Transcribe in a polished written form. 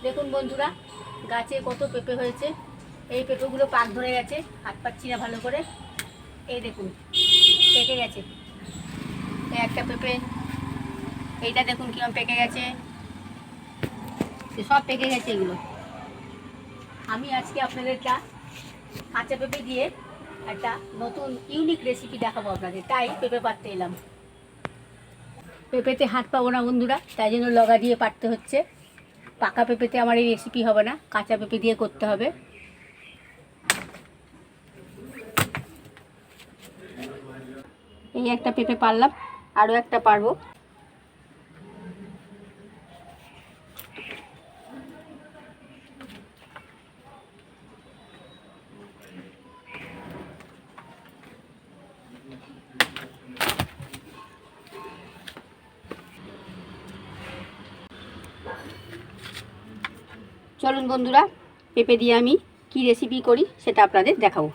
দেখুন বন্ধুরা, গাছে কত পেঁপে হয়েছে। এই পেঁপেগুলো পাক ধরে গেছে, হাত পাচ্ছি না ভালো করে। এই দেখুন, পেকে গেছে। এই একটা পেঁপে, এইটা দেখুন কিরম পেকে গেছে। সব পেকে গেছে এগুলো। আমি আজকে আপনাদের কাঁচা পেঁপে দিয়ে একটা নতুন ইউনিক রেসিপি দেখাবো আপনাদের, তাই পেঁপে পাড়তে এলাম। পেঁপেতে হাত পাবো না বন্ধুরা, তাই জন্য লগা দিয়ে পাড়তে হচ্ছে। পাকা পেঁপেতে আমার এই রেসিপি হবে না, কাঁচা পেঁপে দিয়ে করতে হবে। এই একটা পেঁপে পারলাম, আরও একটা পারবো। চলুন বন্ধুরা, পেঁপে দিয়ে আমি কি রেসিপি করি সেটা আপনাদের দেখাবো।